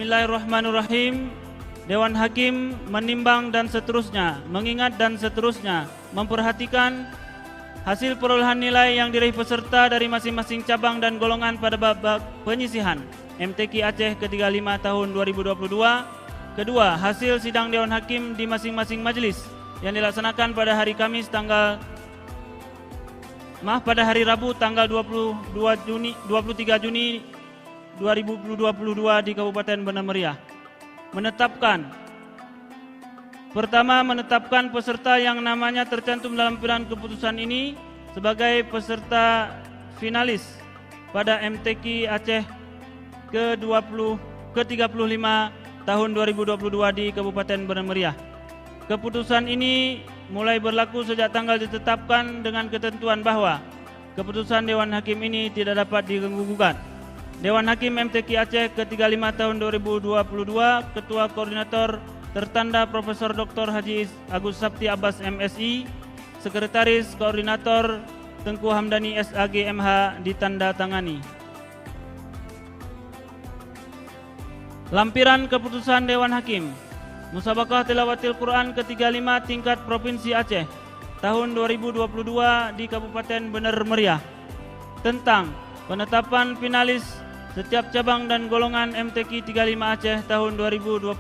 Bismillahirrahmanirrahim. Dewan Hakim menimbang dan seterusnya, mengingat dan seterusnya, memperhatikan hasil perolehan nilai yang diraih peserta dari masing-masing cabang dan golongan pada babak penyisihan MTQ Aceh ke-35 tahun 2022. Kedua, hasil sidang Dewan Hakim di masing-masing majelis yang dilaksanakan pada hari Kamis pada hari Rabu tanggal 23 Juni 2022 di Kabupaten Banda Meriah. Pertama, menetapkan peserta yang namanya tercantum dalam pilihan keputusan ini sebagai peserta finalis pada MTQ Aceh ke-35 tahun 2022 di Kabupaten Banda Meriah. Keputusan ini mulai berlaku sejak tanggal ditetapkan dengan ketentuan bahwa keputusan Dewan Hakim ini tidak dapat diganggu-gugat. Dewan Hakim MTQ Aceh ke-35 tahun 2022, Ketua Koordinator tertanda Profesor Dr. Haji Agus Sabti Abbas MSI, Sekretaris Koordinator Tengku Hamdani SAG MH ditanda tangani. Lampiran keputusan Dewan Hakim Musabaqah Tilawatil Quran ke-35 tingkat Provinsi Aceh tahun 2022 di Kabupaten Banda Meriah tentang penetapan finalis setiap cabang dan golongan MTQ 35 Aceh tahun 2022.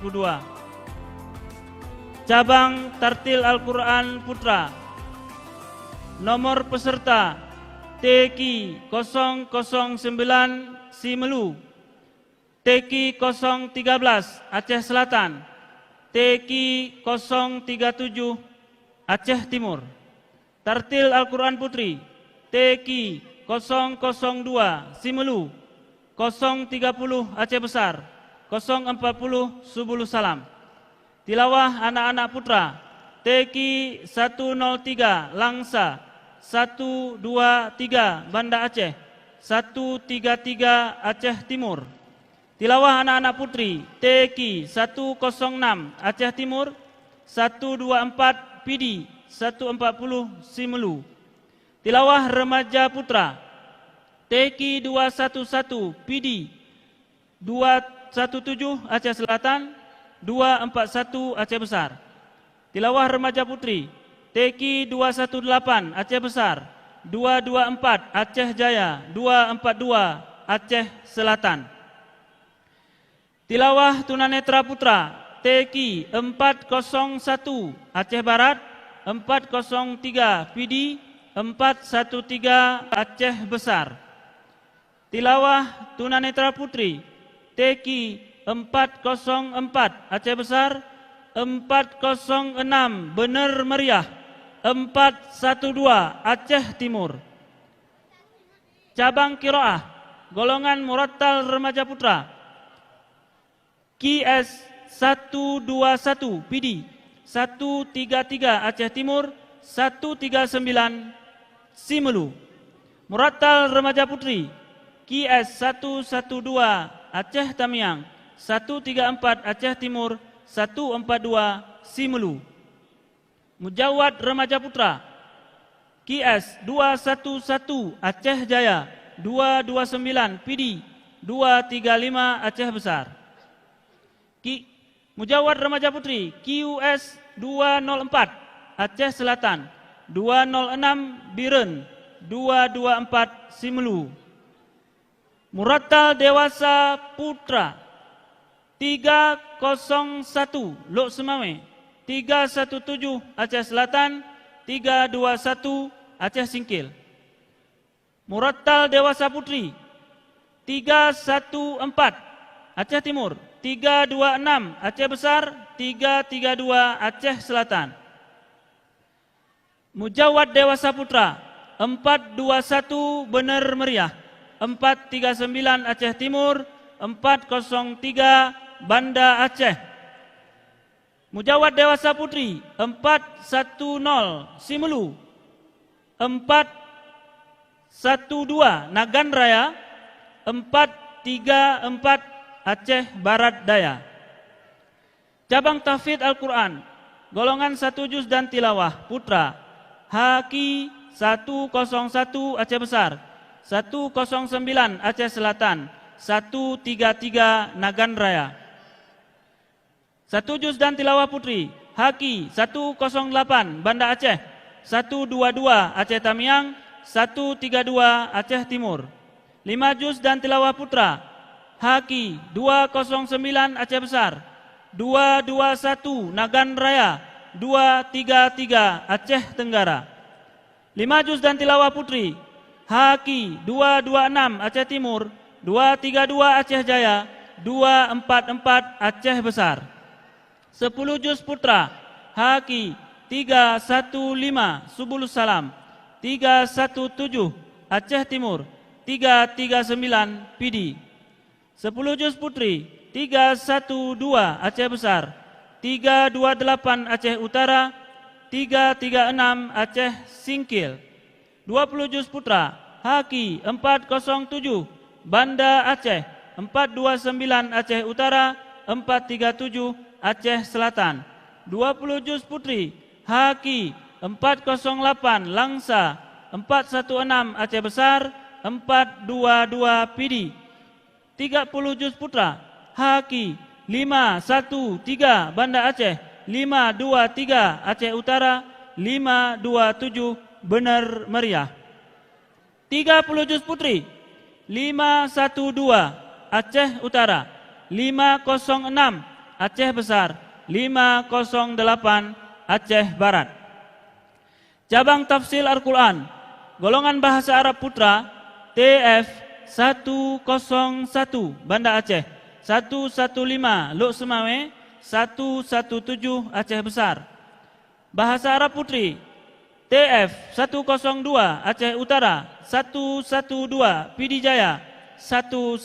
Cabang Tartil Al-Quran Putra. Nomor peserta TQ 009 Simelu, TQ 013 Aceh Selatan, TQ 037 Aceh Timur. Tartil Al-Quran Putri TQ 002 Simelu, 030 Aceh Besar, 040 Subulu Salam. Tilawah anak-anak putra TQ 103 Langsa, 123 Banda Aceh, 133 Aceh Timur. Tilawah anak-anak putri TQ 106 Aceh Timur, 124 Pidi, 140 Simelu. Tilawah remaja putra TQ 211 Pidi, 217 Aceh Selatan, 241 Aceh Besar. Tilawah remaja putri TQ 218 Aceh Besar, 224 Aceh Jaya, 242 Aceh Selatan. Tilawah tunanetra putra TQ 401 Aceh Barat, 403 Pidi, 413 Aceh Besar. Tilawah tunanetra putri TQ 404 Aceh Besar, 406 Banda Meriah, 412 Aceh Timur. Cabang Qiraah golongan Murattal remaja putra QS 121 Pidi, 133 Aceh Timur, 139 Simelu. Murattal remaja putri QS 112 Aceh Tamiang, 134 Aceh Timur, 142 Simelu. Mujawad remaja putra QS 211 Aceh Jaya, 229 Pidi, 235 Aceh Besar. Mujawad remaja putri QS 204 Aceh Selatan, 206 Biren, 224 Simelu. Murattal dewasa putra 301 Lok Semawe, 317 Aceh Selatan, 321 Aceh Singkil. Murattal dewasa putri 314 Aceh Timur, 326 Aceh Besar, 332 Aceh Selatan. Mujawad dewasa putra 421 Banda Meriah, 439 Aceh Timur, 403 Banda Aceh. Mujawad dewasa putri 410 Simelu, 412 Nagan Raya, 434 Aceh Barat Daya. Cabang Tahfidz Al-Quran golongan 1 juz dan tilawah putra Haki 101 Aceh Besar, 109 Aceh Selatan, 133 Nagan Raya. 1 juz dan tilawah putri Haki 108 Banda Aceh, 122 Aceh Tamiang, 132 Aceh Timur. 5 juz dan tilawah putra Haki 209 Aceh Besar, 221 Nagan Raya, 233 Aceh Tenggara. 5 juz dan tilawah putri Haki 226 Aceh Timur, 232 Aceh Jaya, 244 Aceh Besar. 10 juz putra Haki 315 Subulus Salam, 317 Aceh Timur, 339 Pidi. 10 juz putri 312 Aceh Besar, 328 Aceh Utara, 336 Aceh Singkil. 20 juz putra Haki 407 Banda Aceh, 429 Aceh Utara, 437 Aceh Selatan. 20 juz putri Haki 408 Langsa, 416 Aceh Besar, 422 Pidi. 30 juz putra Haki 513 Banda Aceh, 523 Aceh Utara, 527 Bener Meriah. 30 juz putri 512 Aceh Utara, 506 Aceh Besar, 508 Aceh Barat. Cabang Tafsir Al-Quran golongan bahasa Arab putra TF 101 Banda Aceh, 115 Luk Semawe, 117 Aceh Besar. Bahasa Arab putri TF 102 Aceh Utara, 112 Pidi Jaya, 116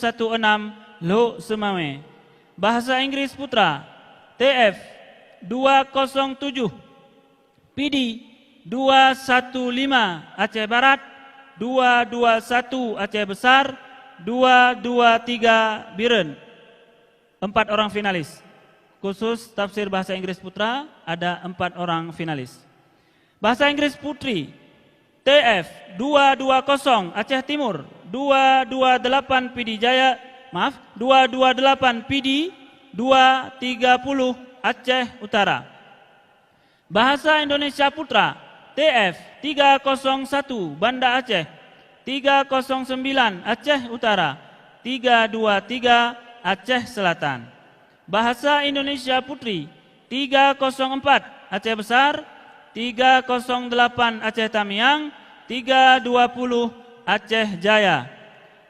Luk Semawe. Bahasa Inggris putra TF 207 Pidi, 215 Aceh Barat, 221 Aceh Besar, 223 Biren. 4 orang finalis. Khusus tafsir bahasa Inggris putra ada 4 orang finalis. Bahasa Inggris putri TF 220 Aceh Timur, 228 Pidi Jaya, 228 Pidi, 230 Aceh Utara. Bahasa Indonesia putra TF 301 Banda Aceh, 309 Aceh Utara, 323 Aceh Selatan. Bahasa Indonesia putri 304 Aceh Besar, 308 Aceh Tamiang, 320 Aceh Jaya.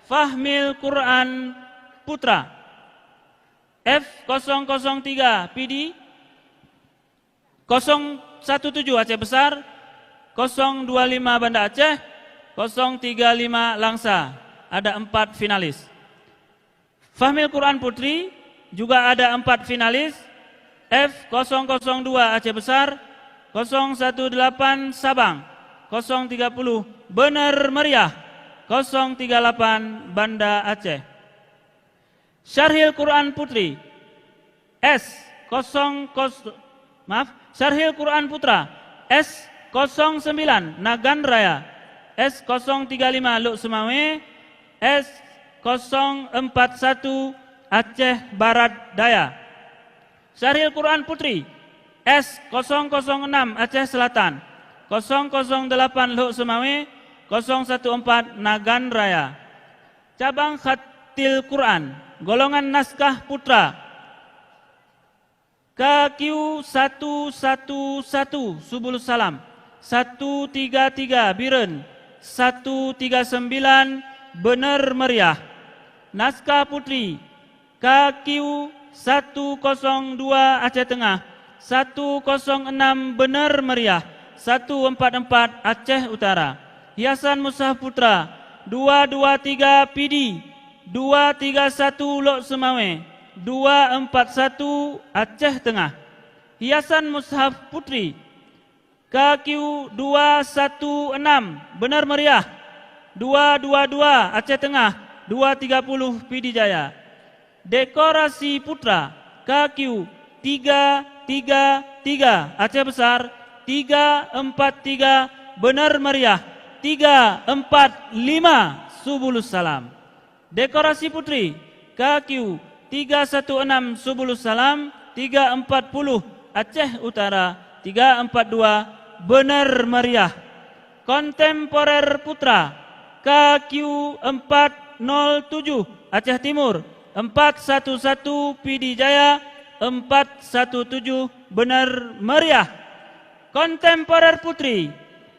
Fahmil Quran putra F003 Pidi, 017 Aceh Besar, 025 Banda Aceh, 035 Langsa. Ada 4 finalis. Fahmil Quran putri juga ada 4 finalis. F002 Aceh Besar, 018 Sabang, 030 Bener Meriah, 038 Banda Aceh. Syarhil Quran putri Syarhil Quran putra S09 Nagan Raya, S035 Luk Semawe, S041 Aceh Barat Daya. Syarhil Quran putri S006 Aceh Selatan, 008 Luk Semawe, 014 Nagan Raya. Cabang Khatil Quran golongan naskah putra KQ111 Subulus Salam, 133 Biren, 139 Bener Meriah. Naskah putri KQ102 Aceh Tengah, 106 Bener Meriah, 144 Aceh Utara. Hiasan mushaf putra 223 Pidi, 231 Lok Semawe, 241 Aceh Tengah. Hiasan mushaf putri KQ216 Bener Meriah, 222 Aceh Tengah, 230 Pidi Jaya. Dekorasi putra KQ333 Aceh Besar, 343 Bener Meriah, 345 Subulus Salam. Dekorasi putri KQ316 Subulus Salam, 340 Aceh Utara 342 Bener Meriah. Kontemporer Putra KQ 407 Aceh Timur 411 PD Jaya 417 Bener Meriah. Kontemporer Putri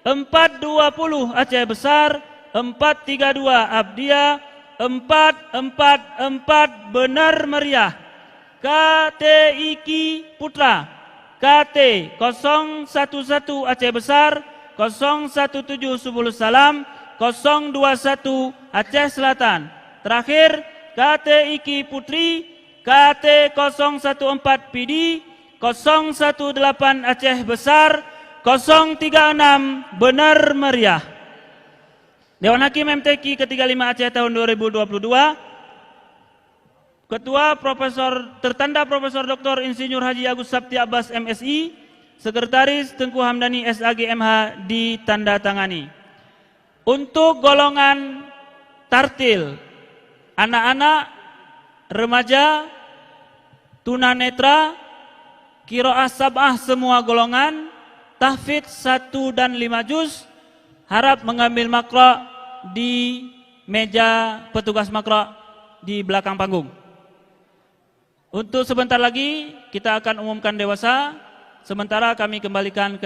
420 Aceh Besar 432 Abdia 444 Bener Meriah. KT Iki Putra KT 011 Aceh Besar 017 Subul Salam 021 Aceh Selatan. Terakhir KT Iki Putri KT 014 PD 018 Aceh Besar 036 Bener Meriah. Dewan Hakim MTQ ke-35 Aceh tahun 2022. Ketua Profesor tertanda Profesor Dr. Insinyur Haji Agus Sabti Abbas MSI, Sekretaris Tengku Hamdani SAG MH ditandatangani. Untuk golongan tartil, anak-anak, remaja, tunanetra, qiraah sab'ah semua golongan, tahfidz 1 dan 5 juz, harap mengambil makro di meja petugas makro di belakang panggung. Untuk sebentar lagi kita akan umumkan dewasa, sementara kami kembalikan ke